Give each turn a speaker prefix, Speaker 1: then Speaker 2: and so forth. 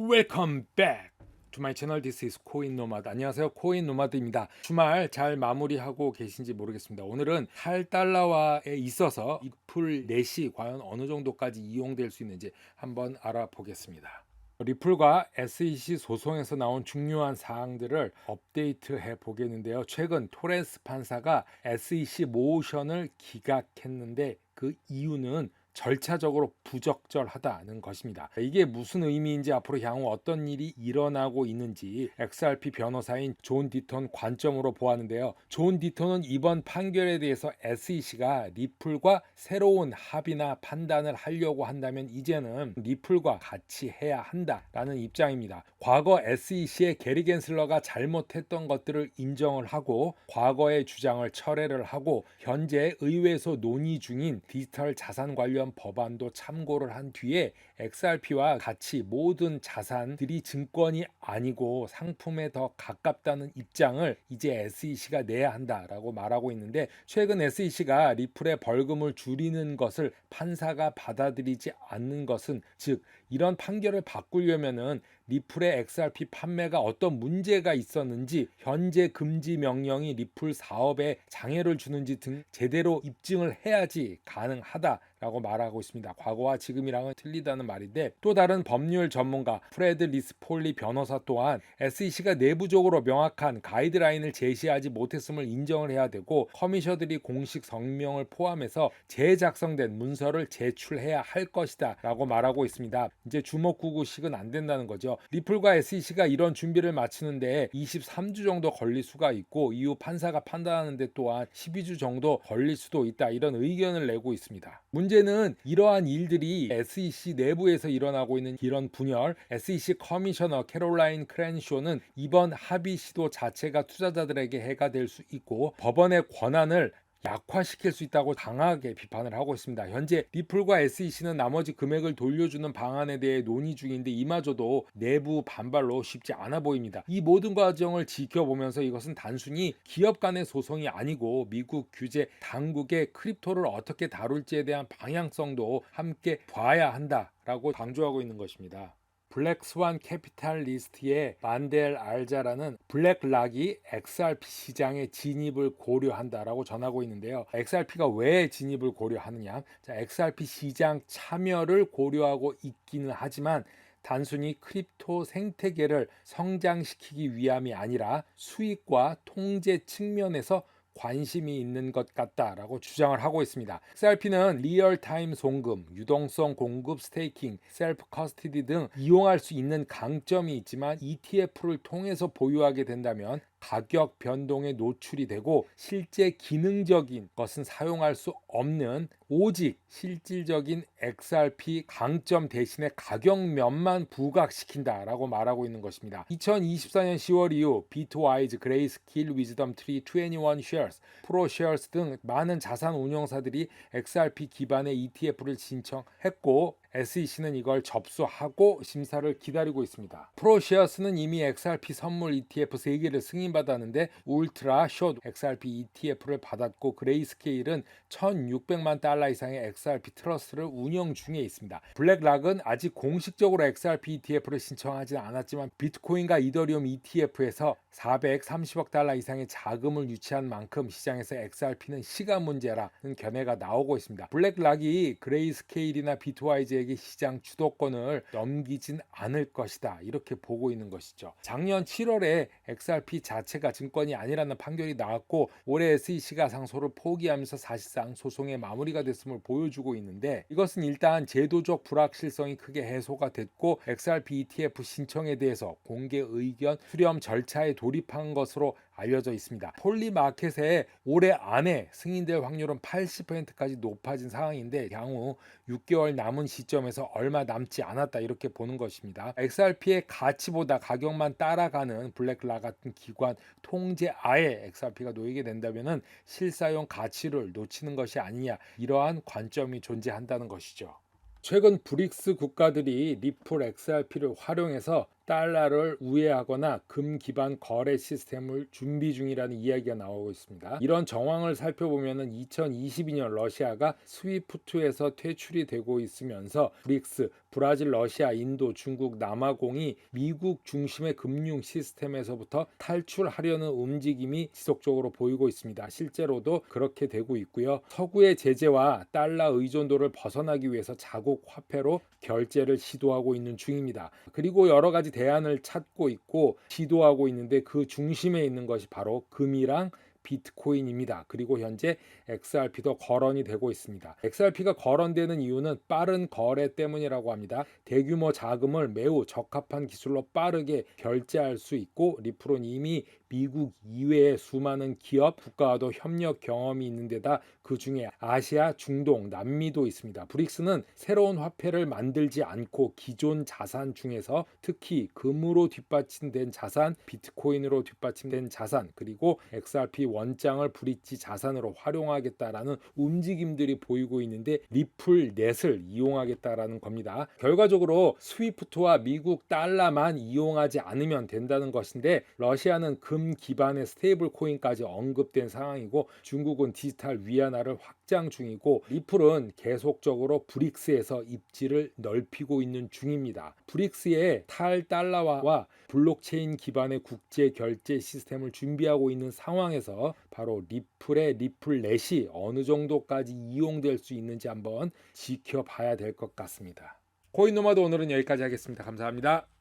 Speaker 1: Welcome back to my channel. This is 코인 노마드. 안녕하세요, 코인 노마드입니다. 주말 잘 마무리하고 계신지 모르겠습니다. 오늘은 8달러화에 있어서 리플 넷이 과연 어느 정도까지 이용될 수 있는지 한번 알아보겠습니다. 리플과 SEC 소송에서 나온 중요한 사항들을 업데이트해 보겠는데요. 최근 토렌스 판사가 SEC 모션을 기각했는데 그 이유는 절차적으로 부적절하다는 것입니다. 이게 무슨 의미인지, 앞으로 향후 어떤 일이 일어나고 있는지 XRP 변호사인 존 디톤 관점으로 보았는데요. 존 디톤은 이번 판결에 대해서 SEC가 리플과 새로운 합의나 판단을 하려고 한다면 이제는 리플과 같이 해야 한다라는 입장입니다. 과거 SEC의 게리 겐슬러가 잘못했던 것들을 인정을 하고 과거의 주장을 철회를 하고 현재 의회에서 논의 중인 디지털 자산 관련 법안도 참고를 한 뒤에 XRP와 같이 모든 자산들이 증권이 아니고 상품에 더 가깝다는 입장을 이제 SEC가 내야 한다라고 말하고 있는데, 최근 SEC가 리플의 벌금을 줄이는 것을 판사가 받아들이지 않는 것은, 즉 이런 판결을 바꾸려면은 리플의 XRP 판매가 어떤 문제가 있었는지, 현재 금지 명령이 리플 사업에 장애를 주는지 등 제대로 입증을 해야지 가능하다라고 말하고 있습니다. 과거와 지금이랑은 틀리다는 말인데, 또 다른 법률 전문가 프레드 리스폴리 변호사 또한 SEC가 내부적으로 명확한 가이드라인을 제시하지 못했음을 인정을 해야 되고, 커미셔들이 공식 성명을 포함해서 재작성된 문서를 제출해야 할 것이다 라고 말하고 있습니다. 이제 주먹구구식은 안 된다는 거죠. 리플과 SEC가 이런 준비를 마치는데 23주 정도 걸릴 수가 있고, 이후 판사가 판단하는데 또한 12주 정도 걸릴 수도 있다, 이런 의견을 내고 있습니다. 문제는 이러한 일들이 SEC 내부에서 일어나고 있는 이런 분열, SEC 커미셔너 캐롤라인 크랜쇼는 이번 합의 시도 자체가 투자자들에게 해가 될 수 있고 법원의 권한을 약화시킬 수 있다고 강하게 비판을 하고 있습니다. 현재 리플과 SEC는 나머지 금액을 돌려주는 방안에 대해 논의 중인데, 이마저도 내부 반발로 쉽지 않아 보입니다. 이 모든 과정을 지켜보면서 이것은 단순히 기업 간의 소송이 아니고 미국 규제 당국의 크립토를 어떻게 다룰지에 대한 방향성도 함께 봐야 한다라고 강조하고 있는 것입니다. 블랙스완 캐피탈리스트의 만델 알자라는 블랙락이 XRP 시장에 진입을 고려한다라고 전하고 있는데요. XRP가 왜 진입을 고려하느냐? XRP 시장 참여를 고려하고 있기는 하지만 단순히 크립토 생태계를 성장시키기 위함이 아니라 수익과 통제 측면에서 관심이 있는 것 같다라고 주장을 하고 있습니다. XRP는 리얼타임 송금, 유동성 공급, 스테이킹, 셀프 커스티디 등 이용할 수 있는 강점이 있지만, ETF를 통해서 보유하게 된다면 가격 변동에 노출이 되고 실제 기능적인 것은 사용할 수 없는, 오직 실질적인 XRP 강점 대신에 가격면만 부각시킨다라고 말하고 있는 것입니다. 2024년 10월 이후 비트와이즈, 그레이스킬, 위즈덤 트리, 21 쉐어스, 프로 쉐어스 등 많은 자산 운용사들이 XRP 기반의 ETF를 신청했고, SEC는 이걸 접수하고 심사를 기다리고 있습니다. 프로시어스는 이미 XRP 선물 ETF 3개를 승인받았는데, 울트라 숏 XRP ETF를 받았고, 그레이스케일은 1,600만 달러 이상의 XRP 트러스트를 운영 중에 있습니다. 블랙락은 아직 공식적으로 XRP ETF를 신청하지 않았지만 비트코인과 이더리움 ETF에서 430억 달러 이상의 자금을 유치한 만큼 시장에서 XRP는 시간 문제라는 견해가 나오고 있습니다. 블랙락이 그레이스케일이나 비트와이즈에게 시장 주도권을 넘기진 않을 것이다, 이렇게 보고 있는 것이죠. 작년 7월에 XRP 자체가 증권이 아니라는 판결이 나왔고, 올해 SEC가 상소를 포기하면서 사실상 소송의 마무리가 됐음을 보여주고 있는데, 이것은 일단 제도적 불확실성이 크게 해소가 됐고, XRP ETF 신청에 대해서 공개 의견 수렴 절차에 돌입한 것으로 알려져 있습니다. 폴리마켓에 올해 안에 승인될 확률은 80%까지 높아진 상황인데, 향후 6개월 남은 시점에서 얼마 남지 않았다, 이렇게 보는 것입니다. XRP의 가치보다 가격만 따라가는 블랙락 같은 기관 통제하에 XRP가 놓이게 된다면 실사용 가치를 놓치는 것이 아니냐, 이러한 관점이 존재한다는 것이죠. 최근 브릭스 국가들이 리플 XRP를 활용해서 달러를 우회하거나 금 기반 거래 시스템을 준비 중이라는 이야기가 나오고 있습니다. 이런 정황을 살펴보면 2022년 러시아가 스위프트에서 퇴출이 되고 있으면서 브릭스, 브라질, 러시아, 인도, 중국, 남아공이 미국 중심의 금융 시스템에서부터 탈출하려는 움직임이 지속적으로 보이고 있습니다. 실제로도 그렇게 되고 있고요. 서구의 제재와 달러 의존도를 벗어나기 위해서 자국 화폐로 결제를 시도하고 있는 중입니다. 그리고 여러 가지 대안을 찾고 있고 시도하고 있는데 그 중심에 있는 것이 바로 금이랑 비트코인입니다. 그리고 현재 XRP도 거론이 되고 있습니다. XRP가 거론되는 이유는 빠른 거래 때문이라고 합니다. 대규모 자금을 매우 적합한 기술로 빠르게 결제할 수 있고 리플은 이미 미국 이외의 수많은 기업, 국가와도 협력 경험이 있는 데다 그 중에 아시아, 중동, 남미도 있습니다. 브릭스는 새로운 화폐를 만들지 않고 기존 자산 중에서 특히 금으로 뒷받침된 자산, 비트코인으로 뒷받침된 자산, 그리고 XRP 원장을 브릿지 자산으로 활용하겠다라는 움직임들이 보이고 있는데 리플넷을 이용하겠다라는 겁니다. 결과적으로 스위프트와 미국 달러만 이용하지 않으면 된다는 것인데 러시아는 금 기반의 스테이블 코인까지 언급된 상황이고 중국은 디지털 위안화를 확장 중이고 리플은 계속적으로 브릭스에서 입지를 넓히고 있는 중입니다. 브릭스의 탈달러화와 블록체인 기반의 국제 결제 시스템을 준비하고 있는 상황에서 바로 리플의 리플넷이 어느 정도까지 이용될 수 있는지 한번 지켜봐야 될 것 같습니다. 코인노마드 오늘은 여기까지 하겠습니다. 감사합니다.